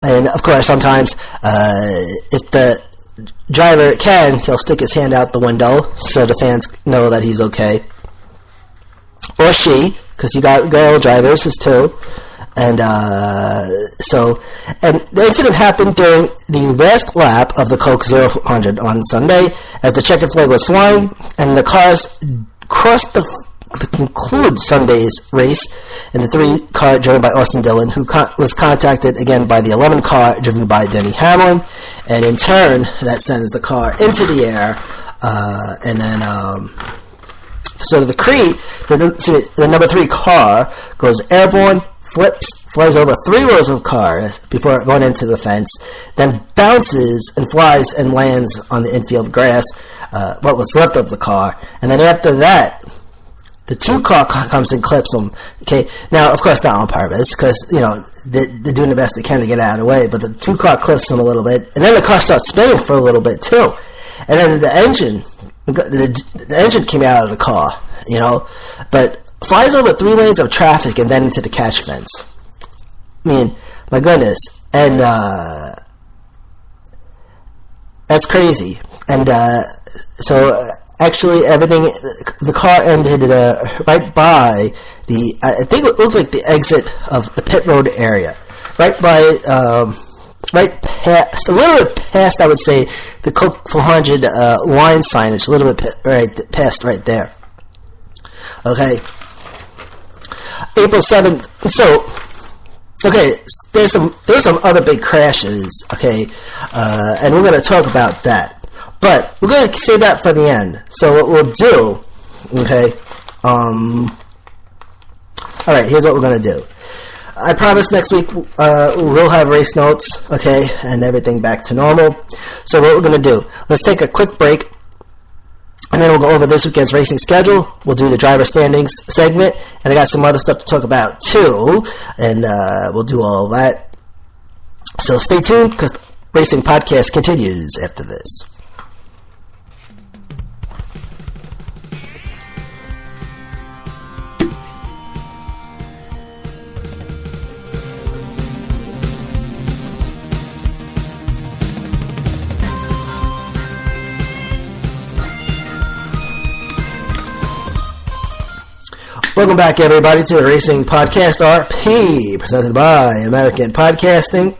And of course, sometimes if the driver can, he'll stick his hand out the window so the fans know that he's okay. Or she, because you got girl drivers too. And and the incident happened during the last lap of the Coke 0-100 on Sunday, as the checkered flag was flying, and the cars crossed to conclude Sunday's race in the 3-car driven by Austin Dillon, who was contacted again by the 11-car driven by Denny Hamlin, and in turn, that sends the car into the air, and then so the the number 3 car goes airborne, flies over 3 rows of cars before going into the fence, then bounces and flies and lands on the infield grass, what was left of the car, and then after that, the 2-car comes and clips them. Okay, now of course not on purpose, because they're doing the best they can to get out of the way, but the 2-car clips them a little bit, and then the car starts spinning for a little bit too, and then the engine came out of the car, but flies over 3 lanes of traffic and then into the catch fence. I mean, my goodness. And that's crazy. And so actually everything, the car ended right by I think it looked like the exit of the pit road area. Right by, right past, a little bit past, I would say, the Coke 400 line signage, a little bit past right there. Okay. April 7th. So, okay, there's some other big crashes, okay, and we're going to talk about that. But we're going to save that for the end. So what we'll do, okay, all right, here's what we're going to do. I promise next week we'll have race notes, okay, and everything back to normal. So what we're going to do, let's take a quick break, and then we'll go over this weekend's racing schedule. We'll do the driver standings segment, and I got some other stuff to talk about too, and we'll do all that. So stay tuned, because the Racing Podcast continues after this. Welcome back, everybody, to the Racing Podcast RP, presented by American Podcasting,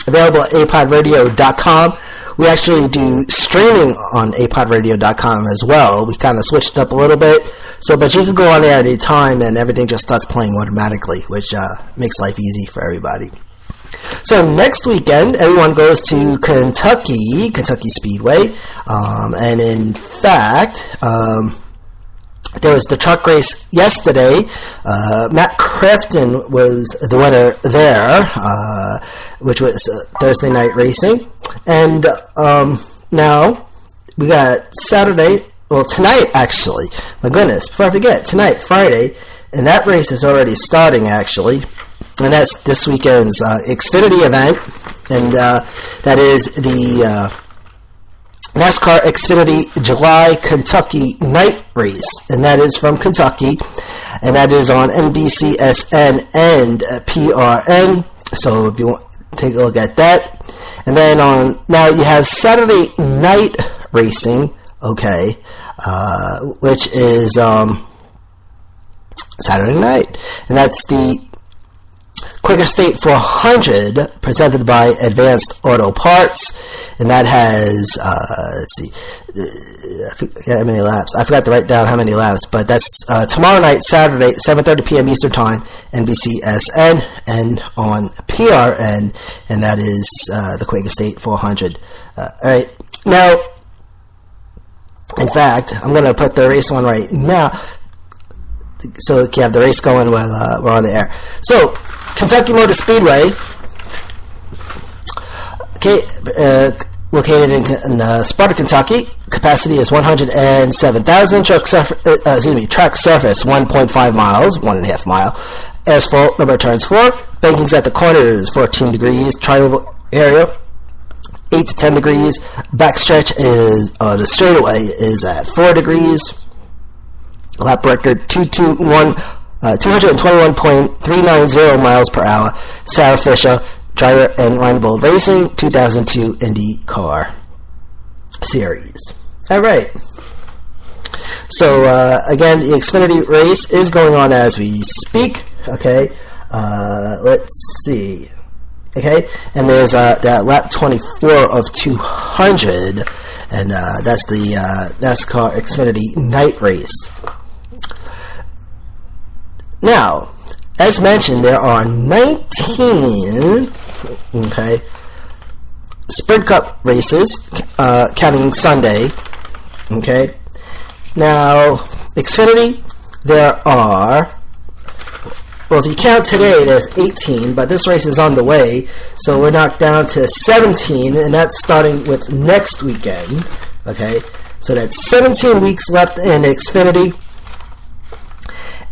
available at apodradio.com. We actually do streaming on apodradio.com as well. We kind of switched up a little bit, but you can go on there at any time, and everything just starts playing automatically, which makes life easy for everybody. So next weekend, everyone goes to Kentucky Speedway, and in fact, there was the truck race yesterday. Matt Crafton was the winner there, which was Thursday night racing. And now we got Saturday, well, tonight actually. My goodness, before I forget, tonight, Friday, and that race is already starting actually. And that's this weekend's Xfinity event, and that is the NASCAR Xfinity July Kentucky night race, and that is from Kentucky, and that is on NBCSN and PRN. So if you want to take a look at that, and then now you have Saturday night racing, okay, which is Saturday night, and that's the Quick Estate 400 presented by Advanced Auto Parts, and that has let's see, I forgot how many laps. I forgot to write down how many laps, but that's tomorrow night, Saturday, 7:30 p.m. Eastern Time, NBCSN, and on PRN, and that is the Quick Estate 400. All right, now, in fact, I'm going to put the race on right now, so we can have the race going while we're on the air. So, Kentucky Motor Speedway, okay, located in Sparta, Kentucky. Capacity is 107,000. Track surface 1.5 miles, 1.5 mile. Asphalt, number of turns 4. Bankings at the corners 14 degrees. Tri-oval area 8 to 10 degrees. Backstretch is the straightaway is at 4 degrees. Lap record 221. 221.390 miles per hour. Sarah Fisher Dreyer and Reinbold Racing 2002 IndyCar Series. All right. So, again, the Xfinity race is going on as we speak. Okay. Let's see. Okay. And there's that lap 24 of 200. And that's the NASCAR Xfinity night race. Now, as mentioned, there are 19 Sprint Cup races, counting Sunday. Okay. Now, Xfinity, there are, well, if you count today, there's 18, but this race is on the way, so we're knocked down to 17, and that's starting with next weekend. Okay. So that's 17 weeks left in Xfinity,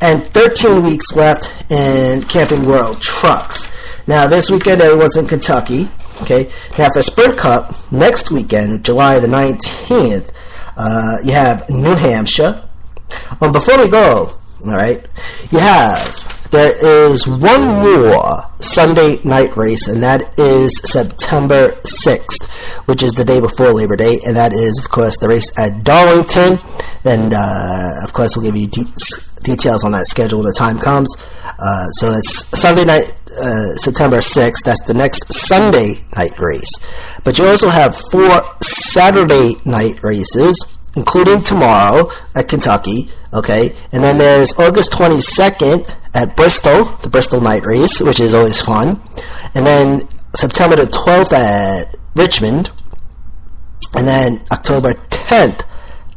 and 13 weeks left in Camping World Trucks. Now, this weekend, everyone's in Kentucky. Okay. Now, for Sprint Cup, next weekend, July the 19th, you have New Hampshire. Before we go, all right, there is one more Sunday night race, and that is September 6th, which is the day before Labor Day, and that is, of course, the race at Darlington. And, of course, we'll give you details on that schedule when the time comes. So it's Sunday night, September 6th. That's the next Sunday night race. But you also have 4 Saturday night races, including tomorrow at Kentucky. Okay, and then there's August 22nd at Bristol, the Bristol night race, which is always fun. And then September the 12th at Richmond. And then October 10th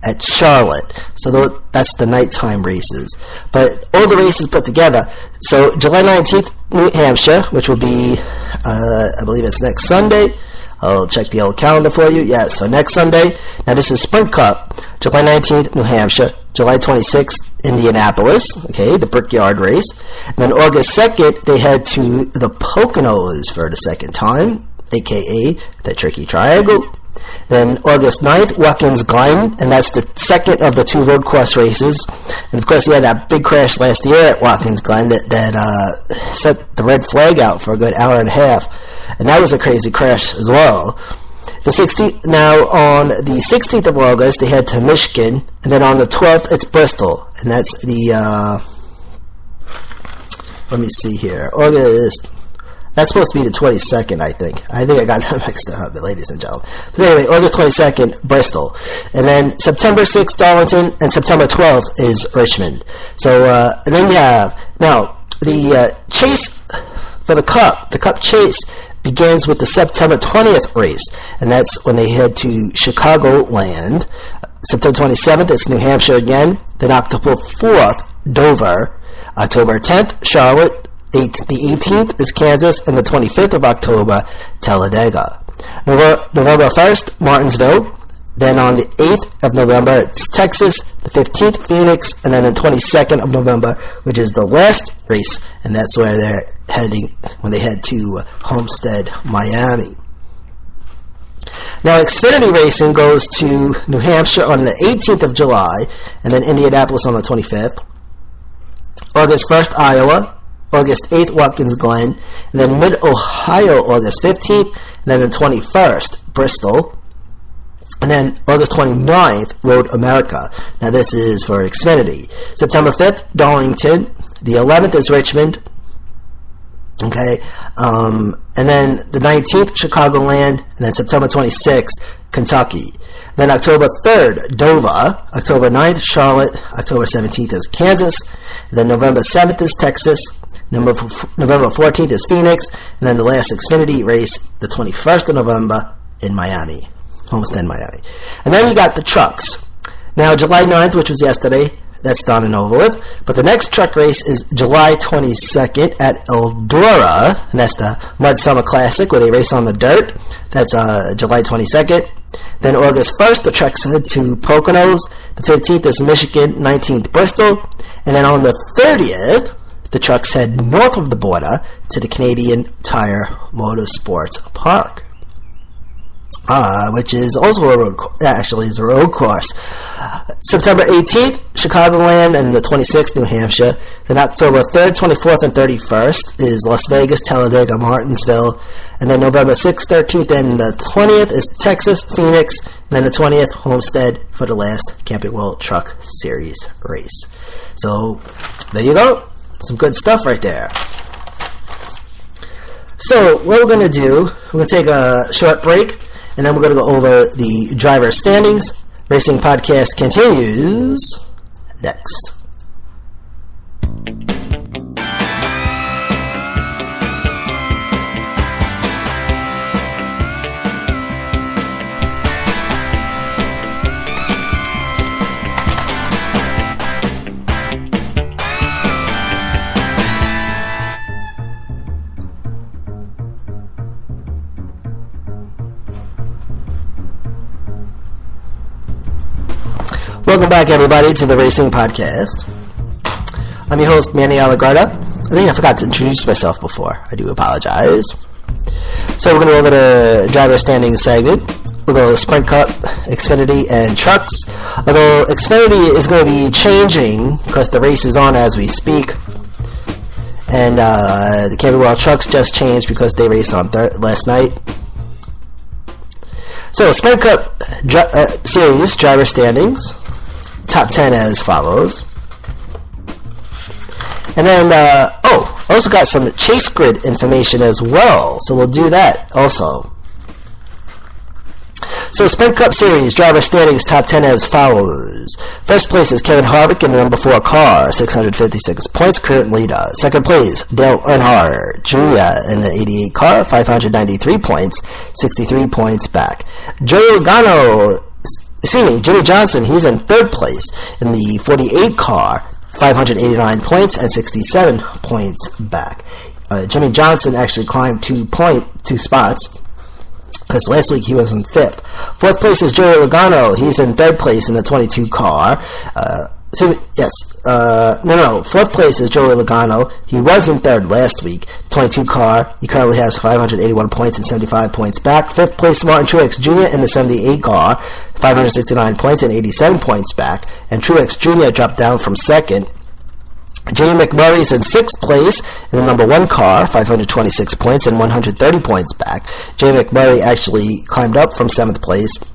at Charlotte. So that's the nighttime races. But all the races put together. So July 19th, New Hampshire, which will be, I believe it's next Sunday. I'll check the old calendar for you. Yeah, so next Sunday. Now this is Sprint Cup. July 19th, New Hampshire. July 26th, Indianapolis. Okay, the Brickyard race. And then August 2nd, they head to the Poconos for the second time, a.k.a. the Tricky Triangle. Then August 9th, Watkins Glen, and that's the second of the 2 road course races. And of course, he had that big crash last year at Watkins Glen that set the red flag out for a good hour and a half. And that was a crazy crash as well. Now, on the 16th of August, they head to Michigan, and then on the 12th, it's Bristol, and that's the, let me see here, August, that's supposed to be the 22nd, I think I got that mixed up, ladies and gentlemen. But anyway, August 22nd, Bristol, and then September 6th, Darlington, and September 12th is Richmond. So, and then you have, now, the chase for the Cup chase begins with the September 20th race, and that's when they head to Chicagoland. September 27th, it's New Hampshire again. Then October 4th, Dover. October 10th, Charlotte. The 18th is Kansas, and the 25th of October, Talladega. November 1st, Martinsville. Then on the 8th of November, it's Texas. The 15th, Phoenix. And then the 22nd of November, which is the last race, and that's where they're heading when they head to Homestead, Miami. Now, Xfinity Racing goes to New Hampshire on the 18th of July, and then Indianapolis on the 25th. August 1st, Iowa. August 8th, Watkins Glen. And then Mid-Ohio, August 15th. And then the 21st, Bristol. And then August 29th, Road America. Now, this is for Xfinity. September 5th, Darlington. The 11th is Richmond. Okay, and then the 19th, Chicagoland, and then September 26th, Kentucky. Then October 3rd, Dover. October 9th, Charlotte. October 17th is Kansas. And then November 7th is Texas. November 14th is Phoenix. And then the last Xfinity race, the 21st of November, in Miami. Homestead, Miami. And then you got the trucks. Now, July 9th, which was yesterday, that's done and over with. But the next truck race is July 22nd at Eldora, and that's the Mud Summer Classic where they race on the dirt. That's July 22nd. Then August 1st, the trucks head to Poconos. The 15th is Michigan, 19th Bristol. And then on the 30th, the trucks head north of the border to the Canadian Tire Motorsports Park. Which is also a road course. September 18th, Chicagoland, and the 26th, New Hampshire. Then October 3rd, 24th, and 31st is Las Vegas, Talladega, Martinsville. And then November 6th, 13th, and the 20th is Texas, Phoenix. And then the 20th, Homestead for the last Camping World Truck Series race. So, there you go. Some good stuff right there. So, what we're going to do, we're going to take a short break, and then we're going to go over the driver standings. Racing Podcast continues next. Welcome back, everybody, to the Racing Podcast. I'm your host, Manny Allegarda. I think I forgot to introduce myself before. I do apologize. So we're going to go over the driver standings segment. We'll go Sprint Cup, Xfinity, and Trucks. Although Xfinity is going to be changing because the race is on as we speak. And the Camping World Trucks just changed because they raced on last night. So Sprint Cup Series driver standings. Top 10 as follows. And then, also got some chase grid information as well. So we'll do that also. So Sprint Cup Series driver standings top 10 as follows. First place is Kevin Harvick in the number 4 car, 656 points, current leader. Second place, Dale Earnhardt Jr. in the 88 car, 593 points, 63 points back. Jimmy Johnson, he's in third place in the 48 car, 589 points and 67 points back. Jimmy Johnson actually climbed 2 spots because last week he was in fifth. Fourth place is Joey Logano. He's in third place in the 22 car. Fourth place is Joey Logano. He was in third last week. 22 car. He currently has 581 points and 75 points back. Fifth place, Martin Truex Jr. in the 78 car, 569 points and 87 points back. And Truex Jr. dropped down from second. Jamie McMurray's in sixth place in the number 1 car, 526 points and 130 points back. Jamie McMurray actually climbed up from 7th place.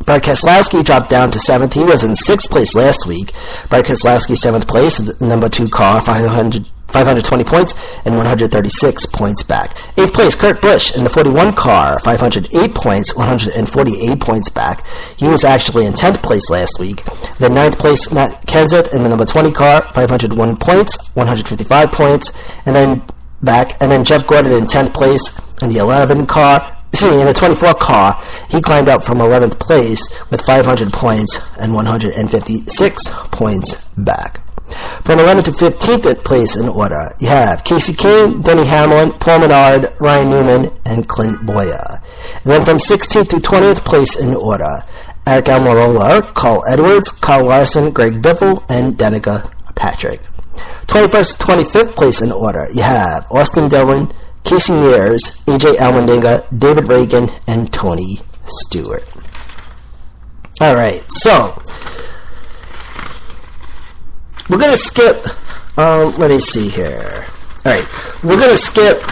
Brad Keselowski dropped down to 7th. He was in 6th place last week. Brad Keselowski 7th place, number 2 car, 520 points and 136 points back. 8th place, Kurt Busch in the 41 car, 508 points, 148 points back. He was actually in 10th place last week. Then 9th place, Matt Kenseth in the number 20 car, 501 points, 155 points, and then Jeff Gordon in 10th place in the 11 car. In the 24 car, he climbed up from 11th place with 500 points and 156 points back. From 11th to 15th place in order, you have Casey Kane, Denny Hamlin, Paul Menard, Ryan Newman, and Clint Boyer. And then from 16th to 20th place in order, Eric Almirola, Carl Edwards, Kyle Larson, Greg Biffle, and Danica Patrick. 21st to 25th place in order, you have Austin Dillon, Casey Mears, AJ Allmendinger, David Reagan, and Tony Stewart. Alright, so we're going to skip, let me see here. Alright, we're going to skip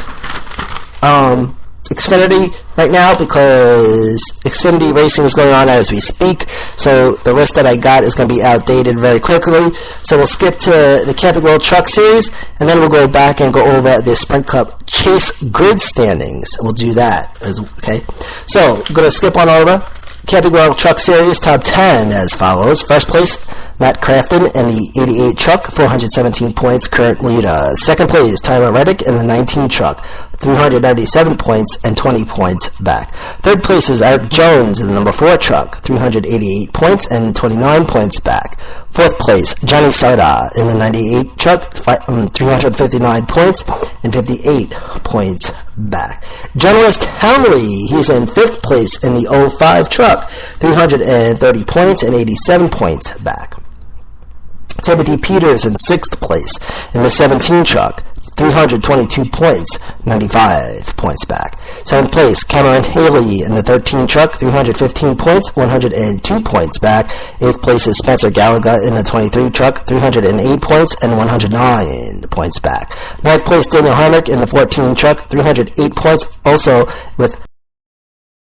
Xfinity right now because Xfinity racing is going on as we speak. So the list that I got is going to be outdated very quickly. So we'll skip to the Camping World Truck Series, and then we'll go back and go over the Sprint Cup Chase Grid standings. We'll do that. Okay. So we're going to skip on over. Camping World Truck Series top 10 as follows. First place, Matt Crafton in the 88 truck, 417 points, current leader. Second place, Tyler Reddick in the 19 truck, 397 points and 20 points back. Third place is Eric Jones in the number 4 truck, 388 points and 29 points back. Fourth place, Johnny Sauter in the 98 truck, 359 points and 58 points back. Journalist Henley, he's in 5th place in the 05 truck, 330 points and 87 points back. Timothy Peters in 6th place in the 17 truck, 322 points, 95 points back. 7th place, Cameron Haley in the 13 truck, 315 points, 102 points back. 8th place is Spencer Gallagher in the 23 truck, 308 points and 109 points back. 9th place, Daniel Harnick in the 14 truck, 308 points, also with